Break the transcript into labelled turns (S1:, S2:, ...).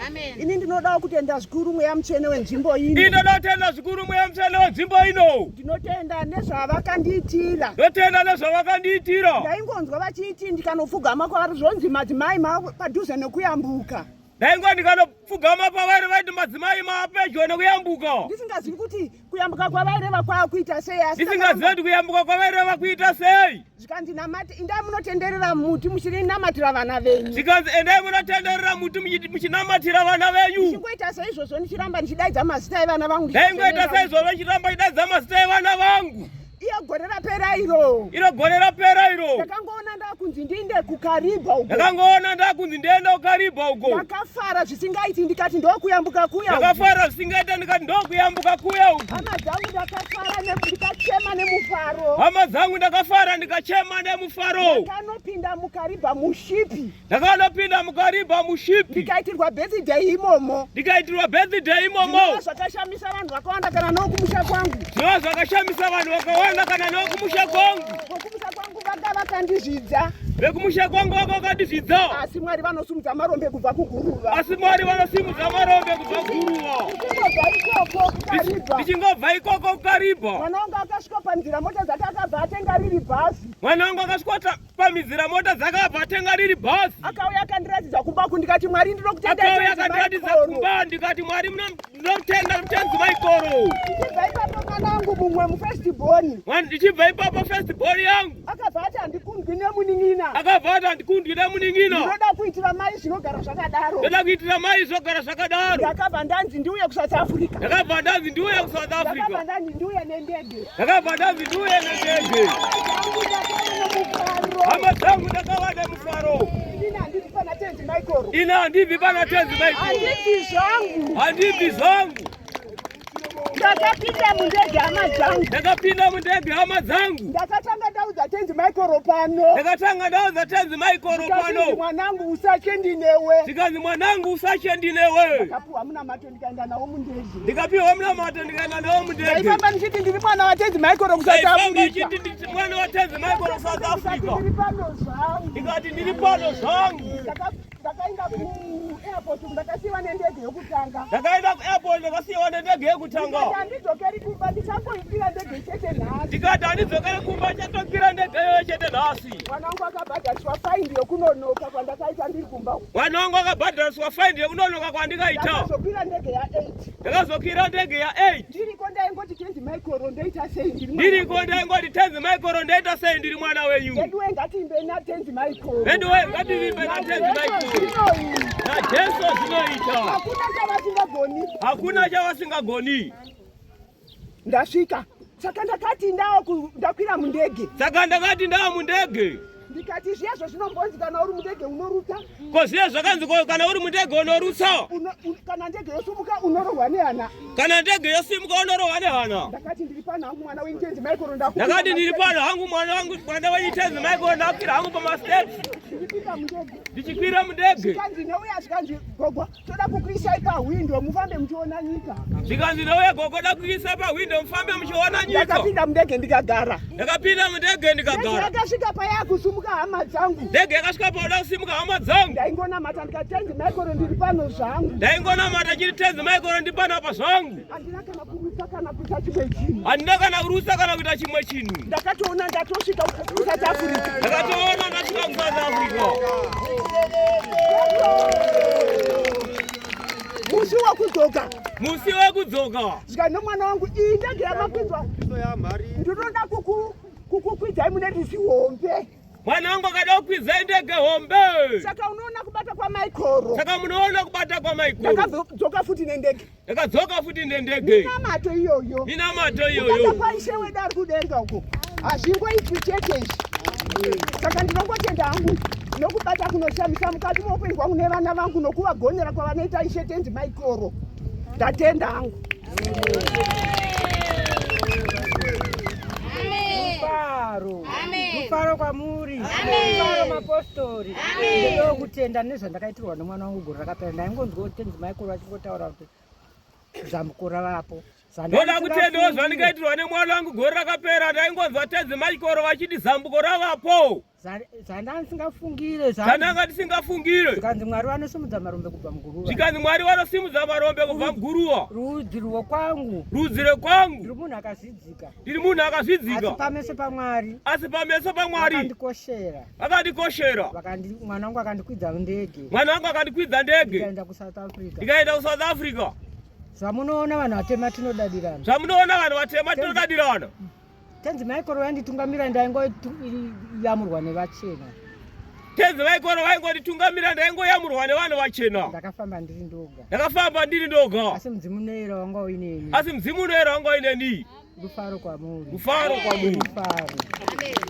S1: Amen.
S2: Ini ndinoda kutenda zvikuru mweya mutsvene wenzvimbo ino.
S3: Ndinoda kutenda zvikuru mweya mutsvene wenzvimbo ino.
S2: Ndinotenda nezvavakandiitira.
S3: Ndotenda nezvavakandiitira.
S2: Ndaingonzwa vachiti ndikanopfugama kwavari zvonzi madzimai padhuze nekuyambuka.
S3: Ndaingo ndikanopfugama pavari vaiti madzimai mapedyo nekuyambuka.
S2: Ndisingazivi kuti kuyambuka kwavaireva kwakuita sei.
S3: Ndisingazivi kuti kuyambuka kwavaireva kuita sei.
S2: Zvikandinamati indai munotenderera muti muchinamatira vana venyu.
S3: Zvikanzi endai munotenderera muti muchinamatira vana venyu.
S2: Ndichingoita seizvozvo ndichiramba ndichidaidza mazita evana vangu.
S3: Ndaingoita seizvozvo ndichiramba ndichidaidza mazita evana vangu.
S2: Iyo gore rapera iro.
S3: Iro gore rapera iro.
S2: Ndakangoona ndakunzi ndiende kuKaribha uko.
S3: Ndakangoona ndakunzi ndiende kuKaribha uko.
S2: Ndakafara zvisingaiti ndikati ndokuyambuka kuya.
S3: Ndakafara zvisingaiti ndikati ndokuyambuka kuya uko.
S2: Hama dzangu ndakafara ndikachema nemufaro.
S3: Hama dzangu ndakafara ndikachema nemufaro.
S2: Ndakanopinda muKaribha mushipi.
S3: Ndakanopinda muKaribha mushipi.
S2: Ndikaitirwa birthday imomo.
S3: Ndikaitirwa birthday imomo.
S2: Zvinova zvakashamisa vanhu vakawanda kana nokumusha kwangu.
S3: Zvinova zvakashamisa vanhu vakawanda kana nokumusha kwangu.
S2: Nokumusha kwangu vakandizvidza.
S3: Vekumusha kwangu vakandizvidza.
S2: Asi Mwari vanosimudza marombe kubva kuguruva.
S3: Asi Mwari vanosimudza marombe kubva kuguruva. Ndichingobva ikoko kuKaribha.
S2: Mwana wangu akasvika panzira mota dzake akabva atenga riri bhazi.
S3: Mwana wangu akasvika pamizira mota dzakabva atenga riri bhazi.
S2: Akauya akandiratidza kumba kundikati Mwari ndinokutenda.
S3: Akauya akandiratidza kumba ndikati Mwari munotenda mutenzi maikoro.
S2: Ndichibva ipapo mwana wangu mumwe mufestibhoni.
S3: Ndichibva ipapo festibhoni yangu.
S2: Akabva ati handikundwi nemuning'ina.
S3: Akabva ati handikundwi nemuning'ina.
S2: Ndinoda kuitira mai zvinogara zvakadaro.
S3: Ndoda kuitira mai zvinogara zvakadaro.
S2: Ndakabva ndanzi ndiuye kuSouth Africa.
S3: Ndakabva ndanzi ndiuye kuSouth Africa.
S2: Ndakabva ndanzi ndiuye nendege.
S3: Ndakabva ndanzi ndiuye nendege. Hama dzangu ndakava nemufaro.
S2: Ina handibvi pana tenzi maikoro.
S3: Ina handibvi pana tenzi maikoro.
S2: Handibvi zvangu.
S3: Handibvi zvangu.
S2: Ndakapinda mundege hama dzangu.
S3: Ndakapinda mundege hama dzangu.
S2: Ndakatanga ndaudza tenzi maikoro pano.
S3: Ndakatanga ndaudza tenzi maikoro pano.
S2: Ndikanzi mwanangu usache ndinewe.
S3: Ndikanzi mwanangu usache ndinewe.
S2: Ndakapiwa munamato ndikaenda nawo mundege.
S3: Ndikapiwa munamato ndikaenda nawo mundege.
S2: Ndaifamba ndichiti ndiri mwana watenzi maikoro kuSouth Africa.
S3: Ndaifamba ndichiti ndiri mwana watenzi maikoro kuSouth Africa.
S2: Ndiri pano zvangu.
S3: Ndikati ndiri pano zvangu.
S2: Ndakaenda kuairport ndakasiyiwa nendege yokutanga.
S3: Ndakaenda kuairport ndakasiyiwa nendege yokutanga.
S2: Handidzokeri kumba ndichangoikwira ndege chete nhasi.
S3: Ndikati handidzokeri kumba chatokwira ndege chete nhasi.
S2: Mwana wangu akabhadhariswa faindi yokunonoka kwandakaita ndiri kumba.
S3: Mwana wangu akabhadhariswa faindi yokunonoka kwandikaita.
S2: Ndakazokwira ndege ya8.
S3: Ndakazokwira ndege ya8.
S2: Ndiriko ndaingoti tenzi maikoro ndoita sei ndiri.
S3: Ndiriko ndaingoti tenzi maikoro ndoita sei ndiri mwana wenyu.
S2: Ndeduwe ngatimbe natenzi maikoro.
S3: Ndeduwe ngatimbe natenzi maikoro. Na Jesu zvinoita.
S2: Hakuna chavasingagoni.
S3: Hakuna chavasingagoni.
S2: Ndasvika. Saka ndakati ndakwira mundege.
S3: Saka ndakati ndava mundege.
S2: Ndikati zviyazvo zvinombonzi kana uri mundege unorutsa.
S3: Ko zviye zvakanzi kana uri mundege unorutsa.
S2: Kana ndege yosimuka unorohwa nehana.
S3: Kana ndege yosimuka unorohwa nehana.
S2: Ndakati ndiri pano hangu mwana wenitenzi maikoro ndakwira.
S3: Ndakati ndiri pano hangu mwana wenitenzi maikoro ndakwira hangu pamasteps.
S2: Ndipinda mundege.
S3: Ndichikwira mundege.
S2: Zvikanzi neuya zvikanzi gogo toda kukuisai pahwindo mufambe muchiona nyika.
S3: Zvikanzi neuya gogo toda kukuisai pahwindo mufambe muchiona nyika.
S2: Ndakapinda mundege ndikagara.
S3: Ndakapinda mundege ndikagara.
S2: Ndakasvika paya kusumuka hama dzangu.
S3: Ndege yakasvika pauda kusimuka hama dzangu.
S2: Ndaingonamata ndikati tenzi maikoro ndiri pano zvangu.
S3: Ndaingonamata chiri tenzi maikoro ndiri pano apa zvangu.
S2: Handina kana kurusa kana kuita chimwe chinhu.
S3: Handina kana kurusa kana kuita chimwe chinhu.
S2: Ndakatoona ndatosvika kuSouth Africa.
S3: Ndakatoona ndasvika kuSouth Africa.
S2: Musi wekudzoka.
S3: Musi wekudzoka.
S2: Zvika nomwana wangu iyi ndege yamakwidza. Ndinoda kukukwidzai mune risi hombe.
S3: Mwana wangu akada kukwidza ndege hombe.
S2: Saka unoona kubata kwamaikoro.
S3: Saka munoona kubata kwamaikoro.
S2: Ndakadzoka futi nendege.
S3: Ndakadzoka futi nendege.
S2: Minamato iyoyo.
S3: Minamato iyoyo.
S2: Ndakapaishe wedu ari kudenga uko. Hazvingoitwi chete izvi. Saka ndinongotenda hangu nokubata kunoshamisa mukati muupenyu hwangu nevana vangu nokuvagonera kwavanoita Ishe tenzi maikoro. Ndatenda hangu.
S4: Mufaro kwamuri. Mufaro mapostori. Ndodo kutenda nezvandakaitirwa nomwana wangu gore rakapera. Ndaingonzwa tenzi maikoro achingotaura kuti zamukora vapo.
S3: Ndoda kutenda zvandikaitirwa nemwana wangu gore rakapera ndaingonzwa tenzi Michael vachiti zambuko ravapo.
S4: Zvandanga ndisingafungire.
S3: Zvandanga ndisingafungire.
S4: Zvikanzi Mwari vanosimudza marombe kubva muguruva.
S3: Zvikanzi Mwari vanosimudza marombe kubva muguruva.
S4: Rudzi rwokwangu.
S3: Rudzi rwekwangu.
S4: Ndiri munhu akazvidzika.
S3: Ndiri munhu akazvidzika.
S4: Asi pameso paMwari.
S3: Asi pameso paMwari.
S4: Vakandikoshera.
S3: Vakandikoshera.
S4: Mwana wangu akandikwidza ndege.
S3: Mwana wangu akandikwidza ndege.
S4: Ndikaenda kuSouth Africa.
S3: Ndikaenda kuSouth Africa.
S4: Zvamunoona vanhu vatema tinodadirana.
S3: Zvamunoona vanhu vatema tinodadirana.
S4: Tenzi Michael yanditungamira ndaingoyamurwa nevachena.
S3: Tenzi Michael vaingonditungamira ndaingoyamurwa nevanhu vachena.
S4: Ndakafamba ndiri ndoga.
S3: Ndakafamba ndiri ndoga.
S4: Asi mudzimu unoyera wanga uineni.
S3: Asi mudzimu unoyera wanga uineni.
S4: Rufaro kwamuri.
S3: Rufaro kwamuri.
S4: Rufaro. Amen.